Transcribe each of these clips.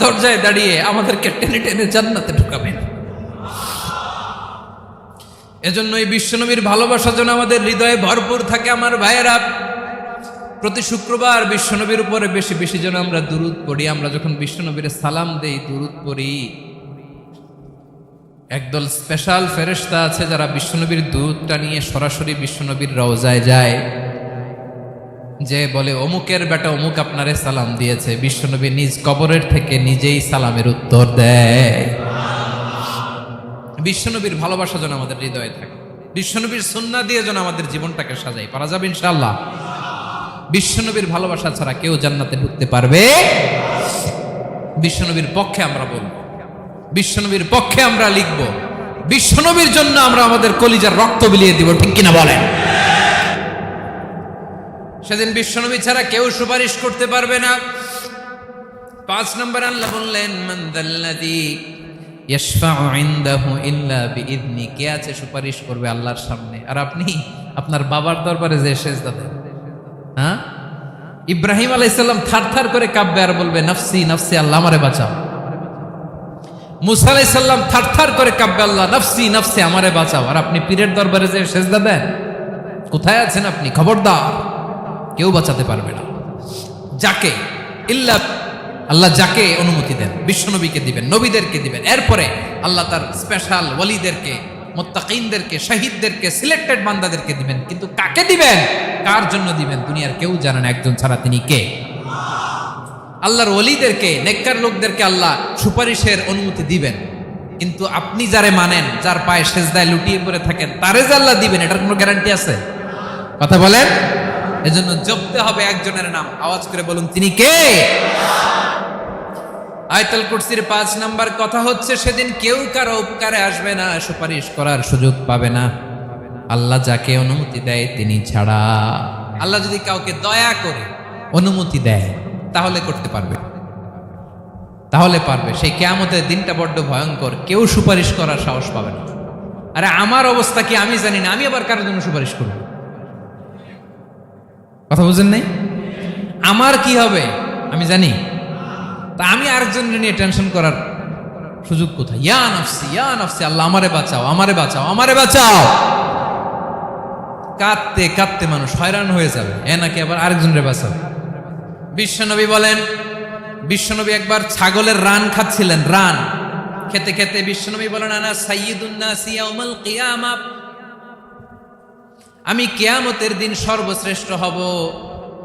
দরজায় দাঁড়িয়ে আমাদেরকে টেনে টেনে জান্নাতে ঢুকাবেন। এজন্য এই বিশ্বনবীর ভালোবাসা যেন আমাদের হৃদয়ে ভরপুর থাকে। আমার ভাইয়েরা, প্রতি শুক্রবার বিশ্বনবীর উপরে বেশি বেশি যেন আমরা দুরূদ পড়ি। আমরা যখন বিশ্বনবীর সালাম দেই, দুরূদ পড়ি, একদল স্পেশাল ফেরেশতা আছে যারা বিশ্বনবীর দুরূদটা নিয়ে সরাসরি বিশ্বনবীর রওজায় যায়, যে বলে অমুকের বেটা অমুক আপনারে সালাম দিয়েছে। বিশ্বনবী নিজ কবরের থেকে নিজেই সালামের উত্তর দেয়। বিশ্বনবীর ভালোবাসা যেন আমাদের হৃদয়ে থাকে। বিশ্বনবীর সুন্নাহ দিয়ে যেন আমাদের জীবনটাকে সাজাই। পারা যাবে ইনশাআল্লাহ। বিশ্বনবীর ভালোবাসা ছাড়া কেউ জান্নাতে ঢুকতে পারবে। বিশ্বনবীর পক্ষে আমরা বলবো, বিশ্বনবীর পক্ষে আমরা লিখব, বিশ্বনবীর জন্য আমরা আমাদের কলিজার রক্ত বিলিয়ে দিব। ঠিক কিনা বলেন? সেদিন বিশ্বনবী ছাড়া কেউ সুপারিশ করতে পারবে না। 5 নম্বর আল্লাহ বললেন, মান যাল্লাযী ইয়াশফাউ ইনদাহু ইল্লা বিইذনি। কে আছে সুপারিশ করবে আল্লাহর সামনে? আর আপনি আপনার বাবার দরবারে যে সেজদা দেন, হ্যাঁ? ইব্রাহিম আলাইহিস সালাম থারথার করে কাঁপবে আর বলবে নাফসি নাফসি, আল্লাহ আমারে বাঁচাও। মুসা আলাইহিস সালাম থারথার করে কাঁপবে, আল্লাহ নাফসি নাফসি, আমারে বাঁচাও। আর আপনি পীরের দরবারে যে সেজদা দেন। কোথায় আছেন আপনি? খবরদার, কেউ বাঁচাতে পারবে না। যাকে ইল্লা আল্লাহ যাকে অনুমতি দেন, বিশ্বনবীকে দিবেন, নবীদেরকে দিবেন। এরপরে আল্লাহ তার স্পেশাল ওয়ালিদেরকে, মুত্তাকিনদেরকে, শহীদদেরকে, সিলেক্টেড বান্দাদেরকে দিবেন। কিন্তু কাকে দিবেন, কার জন্য দিবেন, দুনিয়ার কেউ জানে না। একজন ছাড়া, তিনি কে? আল্লাহর ওয়ালিদেরকে, নেককার লোকদেরকে আল্লাহ সুপারিশের অনুমতি দিবেন। কিন্তু আপনি যারে মানেন, যার পায়ে সেজদায় লুটিয়ে পড়ে থাকেন, তারে যে আল্লাহ দিবেন, এটার কোনো গ্যারান্টি আছে? কথা বলেন। এজন্য জপতে হবে একজনের নাম। আওয়াজ করে বলুন, তিনি কে? আয়াতুল কুরসির 5 নাম্বার কথা হচ্ছে, সেদিন কেউ কারো উপকারে আসবে না, সুপারিশ করার সুযোগ পাবে না, আল্লাহ যাকে অনুমতি দেয় তিনি ছাড়া। আল্লাহ যদি কাউকে দয়া করে অনুমতি দেয় তাহলে করতে পারবে, তাহলে পারবে। সেই কিয়ামতের দিনটা বড্ড ভয়ঙ্কর, কেউ সুপারিশ করার সাহস পাবে না। আরে আমার অবস্থা কি আমি জানি না, আমি আবার কারোর জন্য সুপারিশ করব? কথা বুঝেন নাই? আমার কি হবে আমি জানি, তা আমি আরেকজনের নিয়ে টেনশন করার সুযোগ কোথায়? ইয়া নাফসি ইয়া নাফসি, আল্লাহ আমারে বাঁচাও, আমারে বাঁচাও, আমারে বাঁচাও। কাঁদতে কাঁদতে মানুষ হয়রান হয়ে যাবে, এ নাকি আবার আরেকজনের বাঁচাও। বিশ্বনবী বলেন, বিশ্বনবী একবার ছাগলের রান খাচ্ছিলেন। রান খেতে খেতে বিশ্বনবী বলেন, আনা সাইয়্যিদুন নাসি ইয়াউমাল কিয়ামা, আমি কিয়ামতের দিন সর্বশ্রেষ্ঠ হব,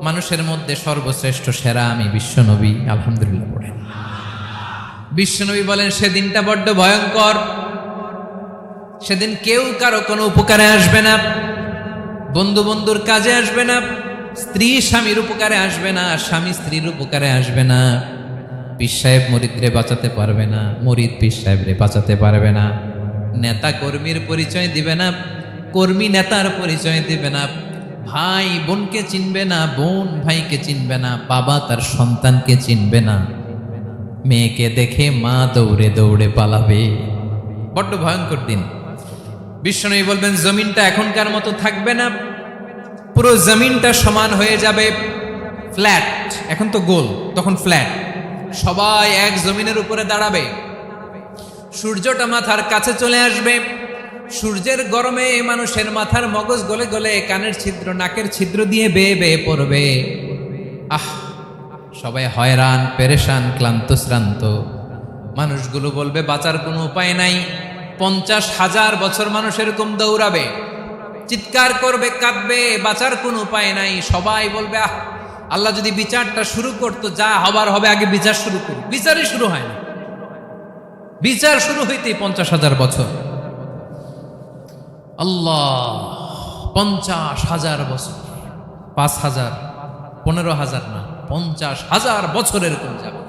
মানুষের মধ্যে সর্বশ্রেষ্ঠ সেরা আমি বিশ্বনবী। আলহামদুলিল্লাহ পড়েন। বিশ্বনবী বলেন, সেদিনটা বড্ড ভয়ঙ্কর। সেদিন কেউ কারো কোনো উপকারে আসবে না, বন্ধু বন্ধুর কাজে আসবে না, স্ত্রী স্বামীর উপকারে আসবে না, স্বামী স্ত্রীর উপকারে আসবে না, পীর সাহেব মুরিদরে বাঁচাতে পারবে না, মুরিদ পীর সাহেবরে বাঁচাতে পারবে না, নেতা কর্মীর পরিচয় দিবে না, কর্মী নেতার পরিচয় দিবে না, ভাই বোনকে চিনবে না, বোন ভাইকে চিনবে না, বাবা তার সন্তানকে চিনবে না, মেয়েকে দেখে মা দৌড়ে দৌড়ে পালাবে। বড্ড ভয়ঙ্কর দিন। বিশ্বনবী বলবেন, জমিনটা এখনকার মতো থাকবে না, পুরো জমিনটা সমান হয়ে যাবে, ফ্ল্যাট। এখন তো গোল, তখন ফ্ল্যাট। সবাই এক জমিনের উপরে দাঁড়াবে, সূর্যটা মাথার কাছে চলে আসবে, সূর্যের গরমে মানুষের মাথার মগজ গলে গলে কানের ছিদ্র, নাকের ছিদ্র দিয়ে বেয়ে বেয়ে পড়বে। আহ, সবাই হয়রান, পেরেশান, ক্লান্ত শ্রান্ত। মানুষগুলো বলবে বাঁচার কোনো উপায় নাই। 50,000 বছর মানুষ এরকম দৌড়াবে, চিৎকার করবে, কাঁদবে, বাঁচার কোনো উপায় নাই। সবাই বলবে, আহ, আল্লাহ যদি বিচারটা শুরু করতো, যা হবার হবে, আগে বিচার শুরু করুন। বিচারই শুরু হয় না, বিচার শুরু হইতেই 50,000 বছর। আল্লাহ, 50,000 বছর, 5,000, 15,000 না, 50,000 বছর এরকম যাবে।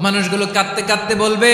মানুষগুলো কাঁদতে কাঁদতে বলবে,